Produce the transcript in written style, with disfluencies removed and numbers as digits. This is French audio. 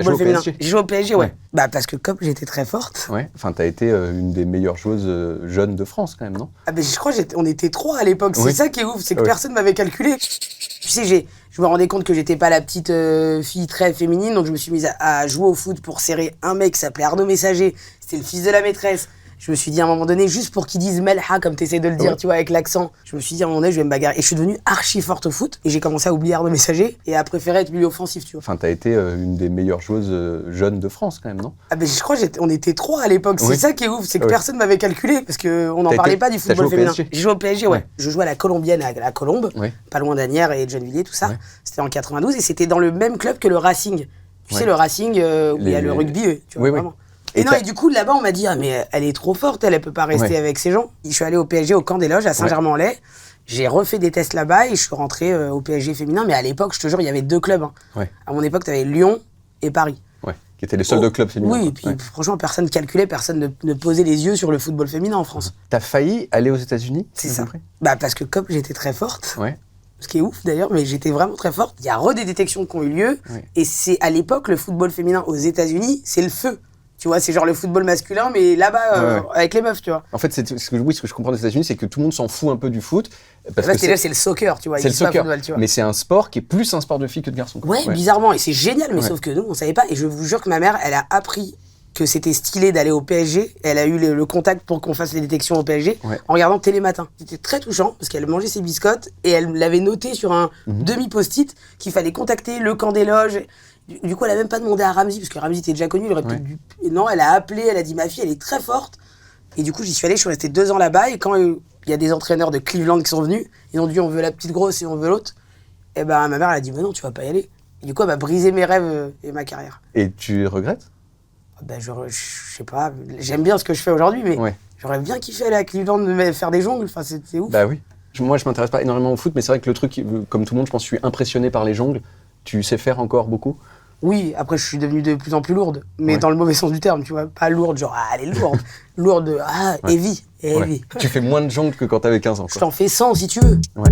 Joué au PSG. J'ai joué au PSG, ouais. Bah parce que comme j'étais très forte. Ouais. Enfin, t'as été une des meilleures joueuses jeunes de France quand même, non? Ah ben je crois on était 3 à l'époque. C'est ça qui est ouf, c'est que personne m'avait calculé. Tu sais, je me rendais compte que j'étais pas la petite fille très féminine, donc je me suis mise à jouer au foot pour serrer un mec qui s'appelait Arnaud Messager. C'était le fils de la maîtresse. Je me suis dit à un moment donné, juste pour qu'ils disent Melha, comme t'essaies de le dire, tu vois, avec l'accent, je me suis dit à un moment donné, je vais me bagarrer. Et je suis devenue archi forte au foot, et j'ai commencé à oublier Arnaud Messager, et à préférer être milieu offensif, tu vois. Enfin, t'as été une des meilleures joueuses jeunes de France quand même, non? Ah ben je crois on était 3 à l'époque, c'est ça qui est ouf, c'est que personne m'avait calculé, parce qu'on n'en parlait pas du football féminin. J'ai joué au PSG, ouais. Je jouais à la Colombienne, à la Colombe, pas loin d'Asnières et de Gennevilliers, tout ça. C'était en 92, et c'était dans le même club que le Racing. Tu sais, le Racing, où il y a le rugby, tu vois, vraiment. Et non, et du coup, là-bas, on m'a dit, ah, mais elle est trop forte, elle peut pas rester avec ces gens. Je suis allé au PSG, au Camp des Loges, à Saint-Germain-en-Laye. J'ai refait des tests là-bas et je suis rentré au PSG féminin. Mais à l'époque, je te jure, il y avait 2 clubs. À mon époque, tu avais Lyon et Paris. Qui étaient les seuls 2 clubs féminins. Oui, et puis franchement, personne calculait, personne ne posait les yeux sur le football féminin en France. T'as failli aller aux États-Unis? C'est ça. Bah, parce que comme j'étais très forte, ce qui est ouf d'ailleurs, mais j'étais vraiment très forte, il y a des détections qui ont eu lieu. Et c'est à l'époque, le football féminin aux États-Unis, c'est le feu. Tu vois, c'est genre le football masculin, mais là-bas, avec les meufs, tu vois. En fait, ce que je comprends des États-Unis, c'est que tout le monde s'en fout un peu du foot. Parce que c'est le soccer, tu vois. C'est le soccer, football, tu vois. mais c'est un sport qui est plus un sport de filles que de garçons. Ouais, bizarrement, et c'est génial, mais sauf que nous, on savait pas. Et je vous jure que ma mère, elle a appris que c'était stylé d'aller au PSG. Elle a eu le contact pour qu'on fasse les détections au PSG en regardant Télématin. C'était très touchant, parce qu'elle mangeait ses biscottes, et elle l'avait noté sur un demi-post-it qu'il fallait contacter le Camp des Loges. Du coup, elle a même pas demandé à Ramzy, parce que Ramzy était déjà connu, il aurait peut-être dû... Et non, elle a appelé, elle a dit, ma fille, elle est très forte. Et du coup, j'y suis allé, je suis resté 2 ans là-bas, et quand il y a des entraîneurs de Cleveland qui sont venus, ils ont dit, on veut la petite grosse et on veut l'autre. Et ben, ma mère, elle a dit, mais non, tu vas pas y aller. Et du coup, elle m'a brisé mes rêves et ma carrière. Et tu regrettes? Ben, je sais pas, j'aime bien ce que je fais aujourd'hui, mais j'aurais bien kiffé aller à Cleveland faire des jongles, enfin, c'était ouf. Bah oui. Moi, je m'intéresse pas énormément au foot, mais c'est vrai que le truc, comme tout le monde, je pense, je suis impressionné par les jongles. Tu sais faire encore beaucoup? Oui, après je suis devenue de plus en plus lourde, mais dans le mauvais sens du terme, tu vois, pas lourde, genre elle est lourde, lourde, heavy. Tu fais moins de jongles que quand t'avais 15 ans. Je t'en fais 100 si tu veux. Ouais.